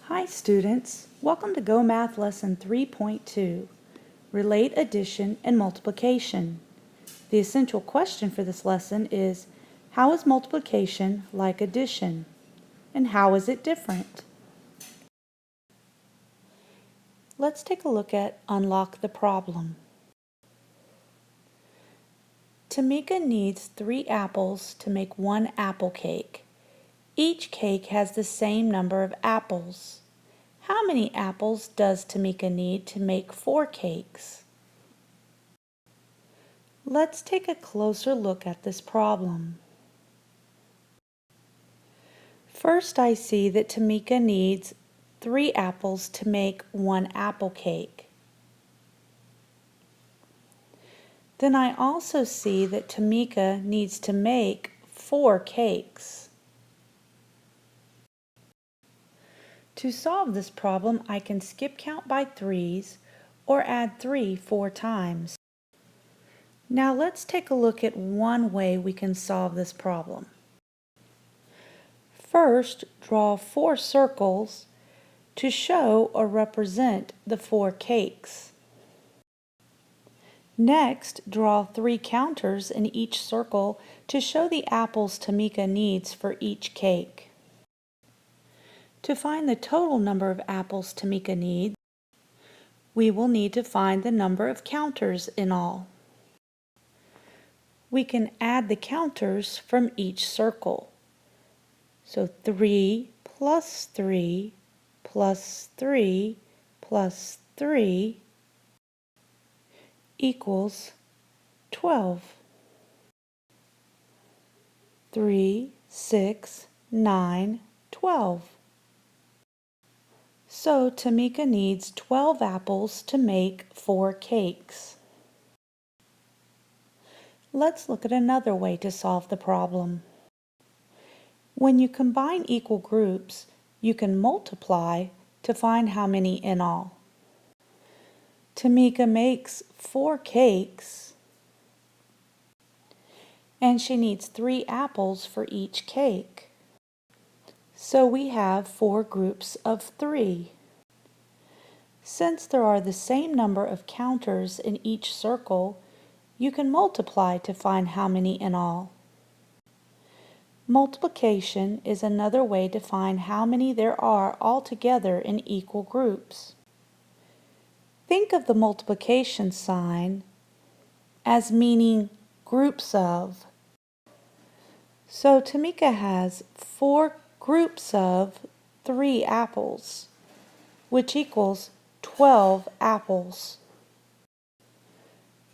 Hi students, welcome to Go Math Lesson 3.2, Relate Addition and Multiplication. The essential question for this lesson is, how is multiplication like addition? And how is it different? Let's take a look at Unlock the Problem. Tamika needs 3 apples to make 1 apple cake. Each cake has the same number of apples. How many apples does Tamika need to make 4 cakes? Let's take a closer look at this problem. First, I see that Tamika needs 3 apples to make 1 apple cake. Then I also see that Tamika needs to make 4 cakes. To solve this problem, I can skip count by 3s or add 3 4 times. Now let's take a look at one way we can solve this problem. First, draw 4 circles to show or represent the 4 cakes. Next, draw 3 counters in each circle to show the apples Tamika needs for each cake. To find the total number of apples Tamika needs, we will need to find the number of counters in all. We can add the counters from each circle. So 3 plus 3 plus 3 plus 3 equals 12. 3, 6, 9, 12. So Tamika needs 12 apples to make 4 cakes. Let's look at another way to solve the problem. When you combine equal groups, you can multiply to find how many in all. Tamika makes 4 cakes, and she needs 3 apples for each cake. So we have 4 groups of 3. Since there are the same number of counters in each circle, you can multiply to find how many in all. Multiplication is another way to find how many there are altogether in equal groups. Think of the multiplication sign as meaning groups of. So Tamika has 4 groups of 3 apples, which equals 12 apples.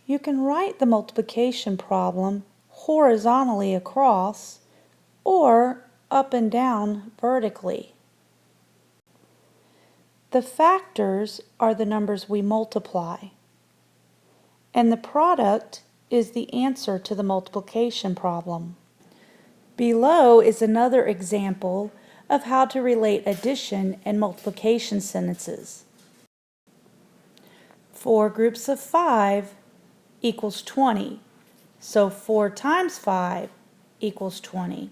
You can write the multiplication problem horizontally across or up and down vertically. The factors are the numbers we multiply, and the product is the answer to the multiplication problem. Below is another example of how to relate addition and multiplication sentences. 4 groups of 5 equals 20, so 4 times 5 equals 20.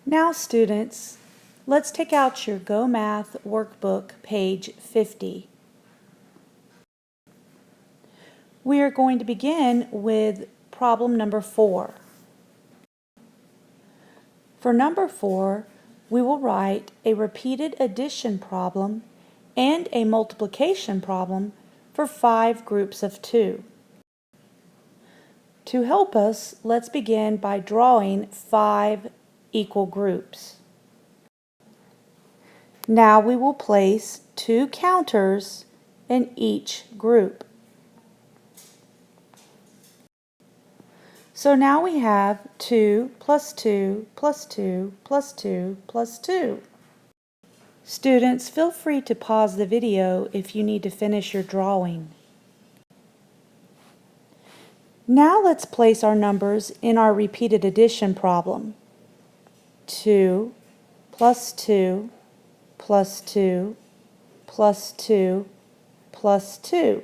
Now students, let's take out your Go Math workbook, page 50. We are going to begin with problem number 4. For number 4, we will write a repeated addition problem and a multiplication problem for 5 groups of 2. To help us, let's begin by drawing 5 equal groups. Now we will place 2 counters in each group. So now we have 2 plus 2 plus 2 plus 2 plus 2. Students, feel free to pause the video if you need to finish your drawing. Now let's place our numbers in our repeated addition problem. 2 plus 2 plus 2 plus 2 plus 2.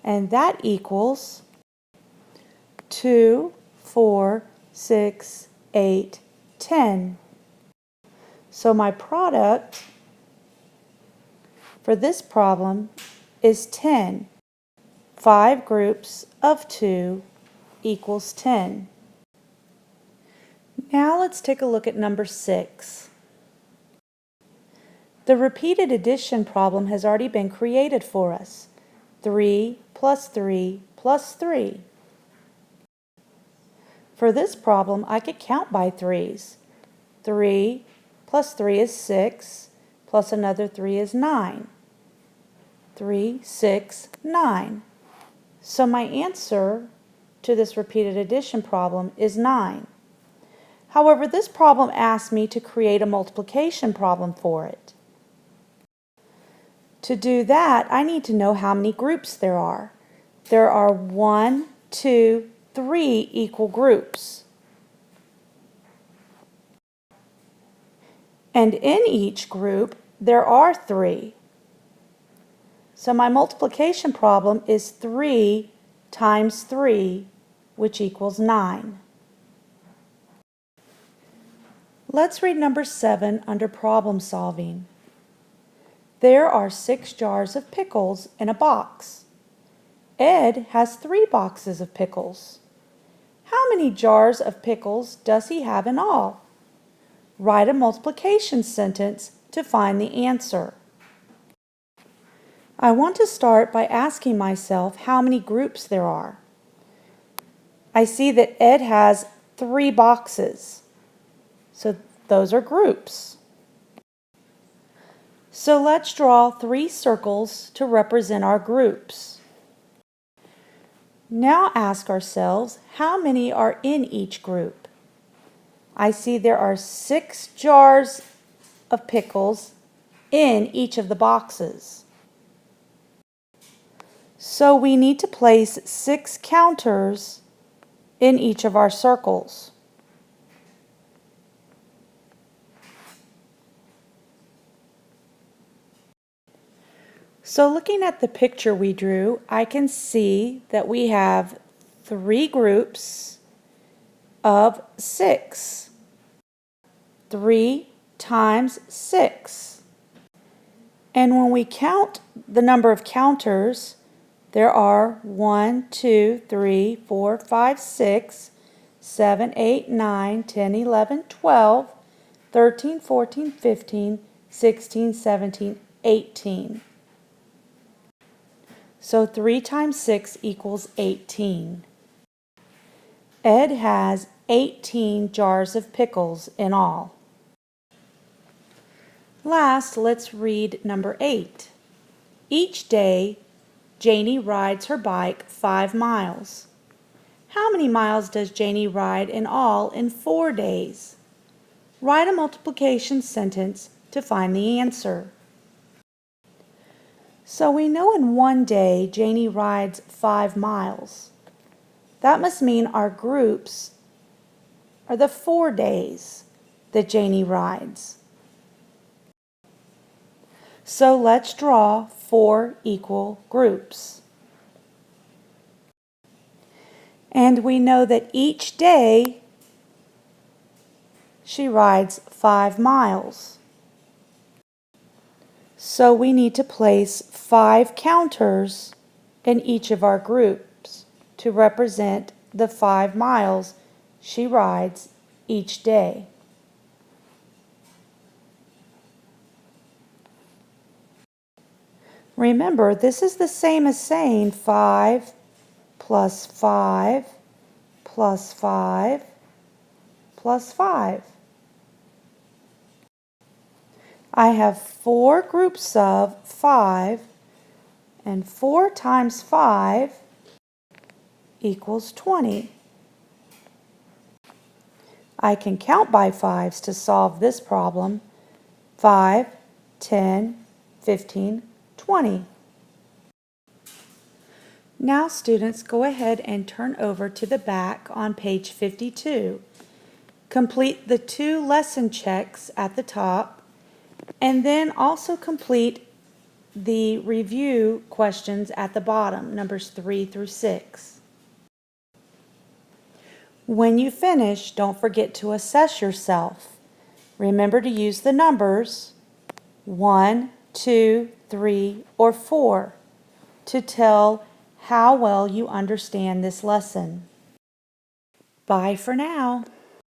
And that equals 2, 4, 6, 8, 10. So my product for this problem is 10. 5 groups of 2 equals 10. Now let's take a look at number 6. The repeated addition problem has already been created for us. 3 plus 3 plus 3. For this problem, I could count by threes. 3 plus 3 is 6, plus another 3 is 9. 3, 6, 9. So my answer to this repeated addition problem is 9. However, this problem asks me to create a multiplication problem for it. To do that, I need to know how many groups there are. There are 1, 2, 3 equal groups. And in each group, there are 3. So my multiplication problem is 3 times 3, which equals 9. Let's read number 7 under problem solving. There are 6 jars of pickles in a box. Ed has 3 boxes of pickles. How many jars of pickles does he have in all? Write a multiplication sentence to find the answer. I want to start by asking myself how many groups there are. I see that Ed has 3 boxes, so those are groups. So let's draw 3 circles to represent our groups. Now ask ourselves how many are in each group. I see there are 6 jars of pickles in each of the boxes. So we need to place 6 counters in each of our circles. So looking at the picture we drew, I can see that we have 3 groups of 6. 3 times 6. And when we count the number of counters, there are 1, 2, 3, 4, 5, 6, 7, 8, 9, 10, 11, 12, 13, 14, 15, 16, 17, 18. So 3 times 6 equals 18. Ed has 18 jars of pickles in all. Last, let's read number 8. Each day, Janie rides her bike 5 miles. How many miles does Janie ride in all in 4 days? Write a multiplication sentence to find the answer. So we know in 1 day Janie rides 5 miles. That must mean our groups are the 4 days that Janie rides. So let's draw 4 equal groups. And we know that each day she rides 5 miles. So we need to place 5 counters in each of our groups to represent the 5 miles she rides each day. Remember, this is the same as saying 5 plus 5 plus 5 plus 5. I have 4 groups of 5, and 4 times 5 equals 20. I can count by 5s to solve this problem. 5, 10, 15, 20. Now students, go ahead and turn over to the back on page 52. Complete the 2 lesson checks at the top, and then also complete the review questions at the bottom, numbers 3 through 6. When you finish, don't forget to assess yourself. Remember to use the numbers 1, 2, 3, or 4 to tell how well you understand this lesson. Bye for now.